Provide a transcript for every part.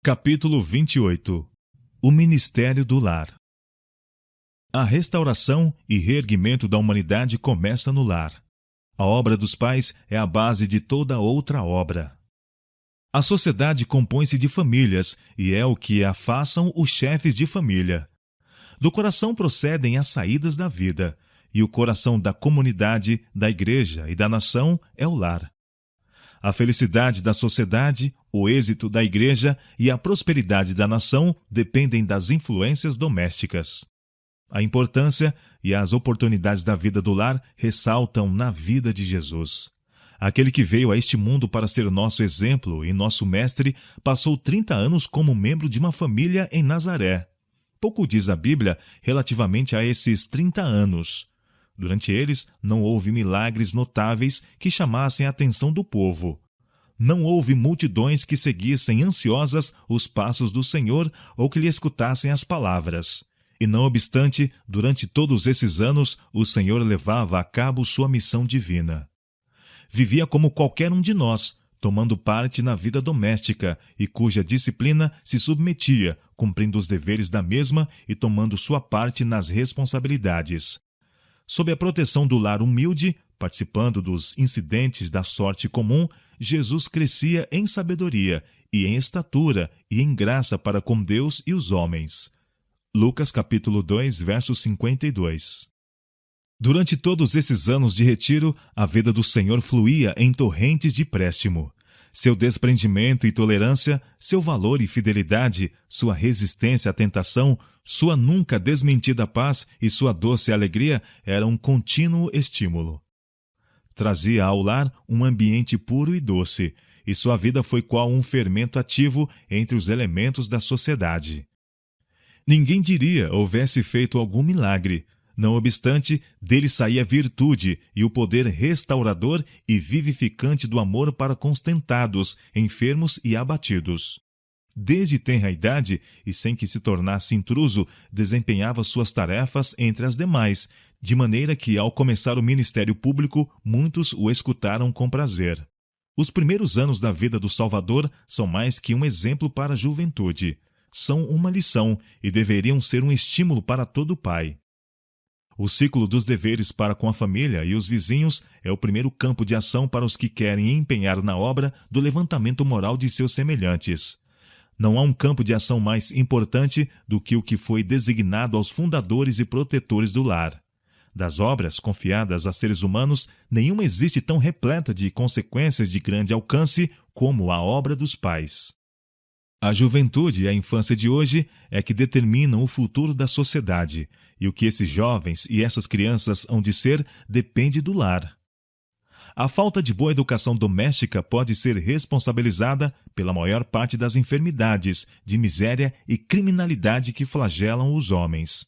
Capítulo 28. O Ministério do Lar. A restauração e reerguimento da humanidade começa no lar. A obra dos pais é a base de toda outra obra. A sociedade compõe-se de famílias e é o que a façam os chefes de família. Do coração procedem as saídas da vida, e o coração da comunidade, da igreja e da nação é o lar. A felicidade da sociedade, o êxito da igreja e a prosperidade da nação dependem das influências domésticas. A importância e as oportunidades da vida do lar ressaltam na vida de Jesus. Aquele que veio a este mundo para ser nosso exemplo e nosso mestre passou 30 anos como membro de uma família em Nazaré. Pouco diz a Bíblia relativamente a esses 30 anos. Durante eles, não houve milagres notáveis que chamassem a atenção do povo. Não houve multidões que seguissem ansiosas os passos do Senhor ou que lhe escutassem as palavras. E não obstante, durante todos esses anos, o Senhor levava a cabo sua missão divina. Vivia como qualquer um de nós, tomando parte na vida doméstica e cuja disciplina se submetia, cumprindo os deveres da mesma e tomando sua parte nas responsabilidades. Sob a proteção do lar humilde, participando dos incidentes da sorte comum, Jesus crescia em sabedoria e em estatura e em graça para com Deus e os homens. Lucas capítulo 2, verso 52. Durante todos esses anos de retiro, a vida do Senhor fluía em torrentes de préstimo. Seu desprendimento e tolerância, seu valor e fidelidade, sua resistência à tentação, sua nunca desmentida paz e sua doce alegria eram um contínuo estímulo. Trazia ao lar um ambiente puro e doce, e sua vida foi qual um fermento ativo entre os elementos da sociedade. Ninguém diria houvesse feito algum milagre. Não obstante, dele saía virtude e o poder restaurador e vivificante do amor para com os tentados, enfermos e abatidos. Desde tenra idade, e sem que se tornasse intruso, desempenhava suas tarefas entre as demais, de maneira que, ao começar o ministério público, muitos o escutaram com prazer. Os primeiros anos da vida do Salvador são mais que um exemplo para a juventude. São uma lição e deveriam ser um estímulo para todo pai. O ciclo dos deveres para com a família e os vizinhos é o primeiro campo de ação para os que querem empenhar na obra do levantamento moral de seus semelhantes. Não há um campo de ação mais importante do que o que foi designado aos fundadores e protetores do lar. Das obras confiadas a seres humanos, nenhuma existe tão repleta de consequências de grande alcance como a obra dos pais. A juventude e a infância de hoje é que determinam o futuro da sociedade, e o que esses jovens e essas crianças hão de ser depende do lar. A falta de boa educação doméstica pode ser responsabilizada pela maior parte das enfermidades, de miséria e criminalidade que flagelam os homens.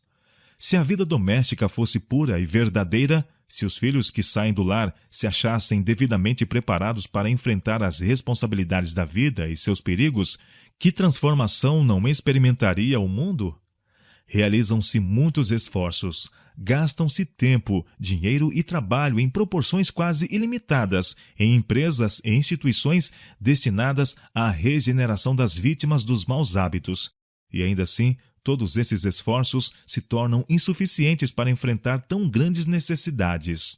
Se a vida doméstica fosse pura e verdadeira, se os filhos que saem do lar se achassem devidamente preparados para enfrentar as responsabilidades da vida e seus perigos, que transformação não experimentaria o mundo? Realizam-se muitos esforços, gastam-se tempo, dinheiro e trabalho em proporções quase ilimitadas em empresas e instituições destinadas à regeneração das vítimas dos maus hábitos. E ainda assim, todos esses esforços se tornam insuficientes para enfrentar tão grandes necessidades.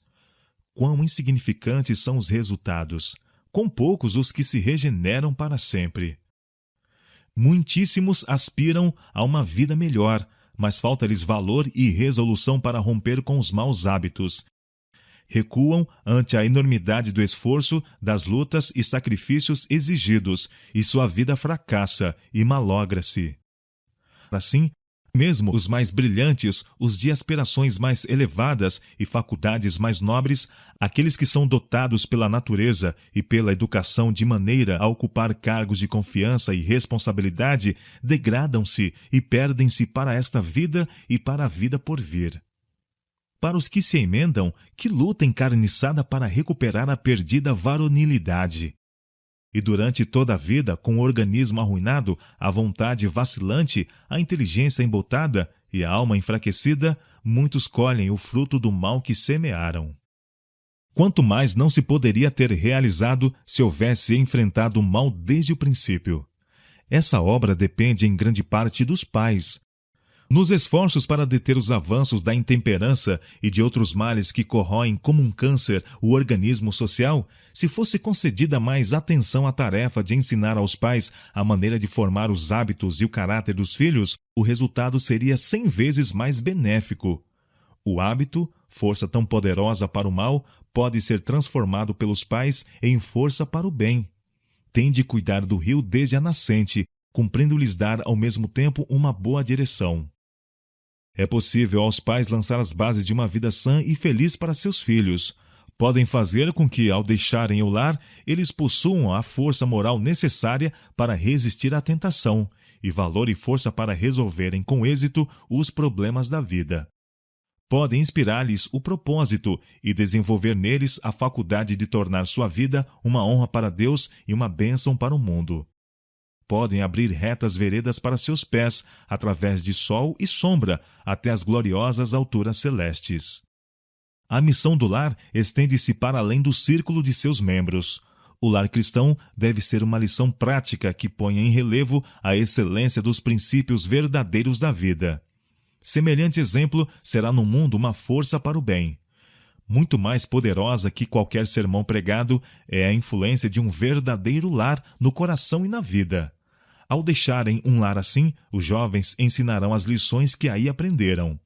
Quão insignificantes são os resultados, quão poucos os que se regeneram para sempre. Muitíssimos aspiram a uma vida melhor, mas falta-lhes valor e resolução para romper com os maus hábitos. Recuam ante a enormidade do esforço, das lutas e sacrifícios exigidos, e sua vida fracassa e malogra-se. Assim, mesmo os mais brilhantes, os de aspirações mais elevadas e faculdades mais nobres, aqueles que são dotados pela natureza e pela educação de maneira a ocupar cargos de confiança e responsabilidade, degradam-se e perdem-se para esta vida e para a vida por vir. Para os que se emendam, que luta encarniçada para recuperar a perdida varonilidade. E durante toda a vida, com o organismo arruinado, a vontade vacilante, a inteligência embotada e a alma enfraquecida, muitos colhem o fruto do mal que semearam. Quanto mais não se poderia ter realizado se houvesse enfrentado o mal desde o princípio. Essa obra depende em grande parte dos pais. Nos esforços para deter os avanços da intemperança e de outros males que corroem como um câncer o organismo social, se fosse concedida mais atenção à tarefa de ensinar aos pais a maneira de formar os hábitos e o caráter dos filhos, o resultado seria 100 vezes mais benéfico. O hábito, força tão poderosa para o mal, pode ser transformado pelos pais em força para o bem. Tem de cuidar do rio desde a nascente, cumprindo-lhes dar ao mesmo tempo uma boa direção. É possível aos pais lançar as bases de uma vida sã e feliz para seus filhos. Podem fazer com que, ao deixarem o lar, eles possuam a força moral necessária para resistir à tentação e valor e força para resolverem com êxito os problemas da vida. Podem inspirar-lhes o propósito e desenvolver neles a faculdade de tornar sua vida uma honra para Deus e uma bênção para o mundo. Podem abrir retas veredas para seus pés, através de sol e sombra, até as gloriosas alturas celestes. A missão do lar estende-se para além do círculo de seus membros. O lar cristão deve ser uma lição prática que ponha em relevo a excelência dos princípios verdadeiros da vida. Semelhante exemplo será no mundo uma força para o bem. Muito mais poderosa que qualquer sermão pregado é a influência de um verdadeiro lar no coração e na vida. Ao deixarem um lar assim, os jovens ensinarão as lições que aí aprenderam.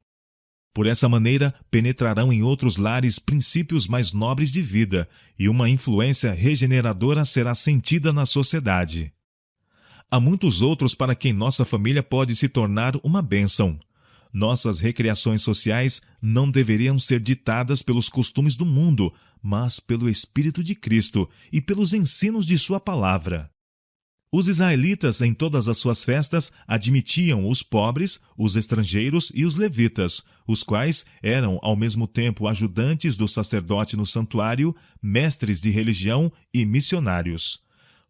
Por essa maneira, penetrarão em outros lares princípios mais nobres de vida, e uma influência regeneradora será sentida na sociedade. Há muitos outros para quem nossa família pode se tornar uma bênção. Nossas recreações sociais não deveriam ser ditadas pelos costumes do mundo, mas pelo Espírito de Cristo e pelos ensinos de sua palavra. Os israelitas, em todas as suas festas, admitiam os pobres, os estrangeiros e os levitas, os quais eram, ao mesmo tempo, ajudantes do sacerdote no santuário, mestres de religião e missionários.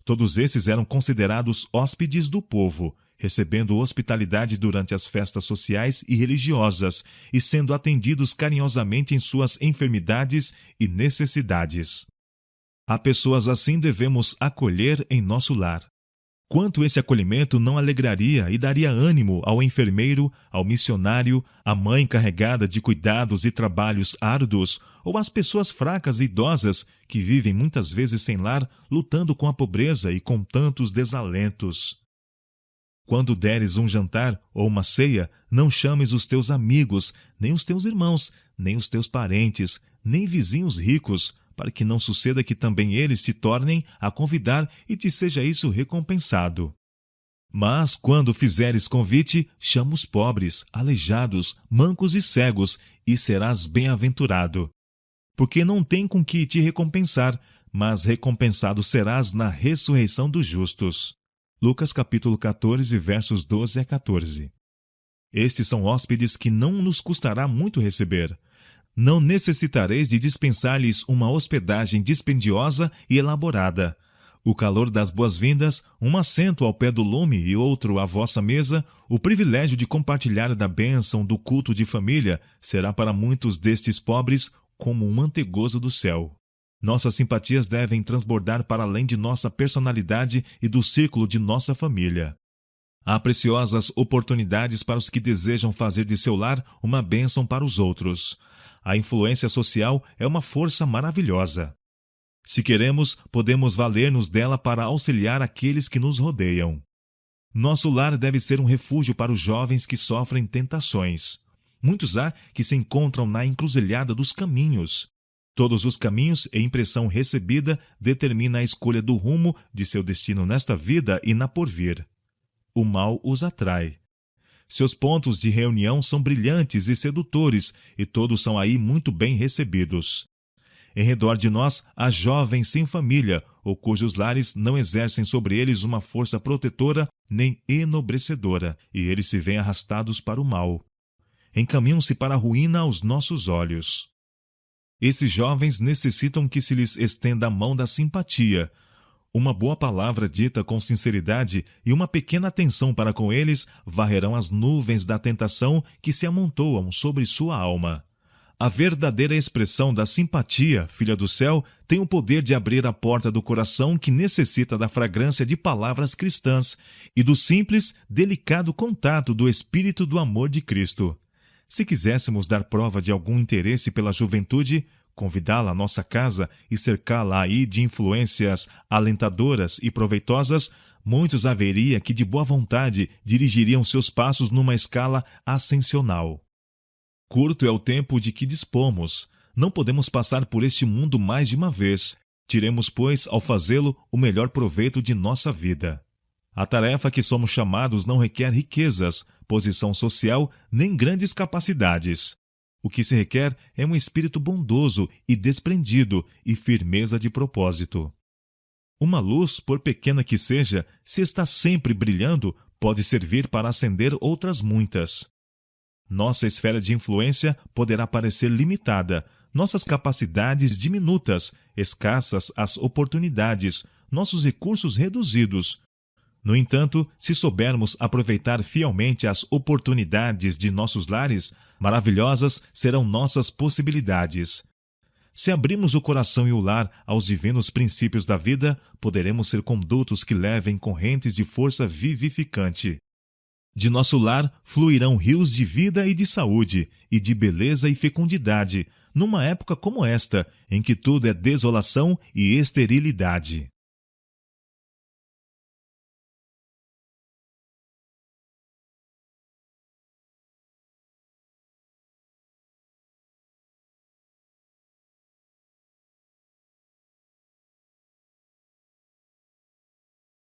Todos esses eram considerados hóspedes do povo, recebendo hospitalidade durante as festas sociais e religiosas e sendo atendidos carinhosamente em suas enfermidades e necessidades. Há pessoas assim devemos acolher em nosso lar. Quanto esse acolhimento não alegraria e daria ânimo ao enfermeiro, ao missionário, à mãe carregada de cuidados e trabalhos árduos, ou às pessoas fracas e idosas que vivem muitas vezes sem lar, lutando com a pobreza e com tantos desalentos. Quando deres um jantar ou uma ceia, não chames os teus amigos, nem os teus irmãos, nem os teus parentes, nem vizinhos ricos, para que não suceda que também eles te tornem a convidar e te seja isso recompensado. Mas, quando fizeres convite, chama os pobres, aleijados, mancos e cegos, e serás bem-aventurado. Porque não tem com que te recompensar, mas recompensado serás na ressurreição dos justos. Lucas capítulo 14, versos 12 a 14. Estes são hóspedes que não nos custará muito receber. Não necessitareis de dispensar-lhes uma hospedagem dispendiosa e elaborada. O calor das boas-vindas, um assento ao pé do lume e outro à vossa mesa, o privilégio de compartilhar da bênção do culto de família, será para muitos destes pobres como um mantegoso do céu. Nossas simpatias devem transbordar para além de nossa personalidade e do círculo de nossa família. Há preciosas oportunidades para os que desejam fazer de seu lar uma bênção para os outros. A influência social é uma força maravilhosa. Se queremos, podemos valer-nos dela para auxiliar aqueles que nos rodeiam. Nosso lar deve ser um refúgio para os jovens que sofrem tentações. Muitos há que se encontram na encruzilhada dos caminhos. Todos os caminhos e impressão recebida determina a escolha do rumo de seu destino nesta vida e na porvir. O mal os atrai. Seus pontos de reunião são brilhantes e sedutores, e todos são aí muito bem recebidos. Em redor de nós há jovens sem família, ou cujos lares não exercem sobre eles uma força protetora nem enobrecedora, e eles se veem arrastados para o mal. Encaminham-se para a ruína aos nossos olhos. Esses jovens necessitam que se lhes estenda a mão da simpatia. Uma boa palavra dita com sinceridade e uma pequena atenção para com eles varrerão as nuvens da tentação que se amontoam sobre sua alma. A verdadeira expressão da simpatia, filha do céu, tem o poder de abrir a porta do coração que necessita da fragrância de palavras cristãs e do simples, delicado contato do Espírito do amor de Cristo. Se quiséssemos dar prova de algum interesse pela juventude, convidá-la à nossa casa e cercá-la aí de influências alentadoras e proveitosas, muitos haveria que de boa vontade dirigiriam seus passos numa escala ascensional. Curto é o tempo de que dispomos. Não podemos passar por este mundo mais de uma vez. Tiremos, pois, ao fazê-lo, o melhor proveito de nossa vida. A tarefa que somos chamados não requer riquezas, posição social, nem grandes capacidades. O que se requer é um espírito bondoso e desprendido e firmeza de propósito. Uma luz, por pequena que seja, se está sempre brilhando, pode servir para acender outras muitas. Nossa esfera de influência poderá parecer limitada, nossas capacidades diminutas, escassas as oportunidades, nossos recursos reduzidos. No entanto, se soubermos aproveitar fielmente as oportunidades de nossos lares, maravilhosas serão nossas possibilidades. Se abrirmos o coração e o lar aos divinos princípios da vida, poderemos ser condutos que levem correntes de força vivificante. De nosso lar fluirão rios de vida e de saúde, e de beleza e fecundidade, numa época como esta, em que tudo é desolação e esterilidade.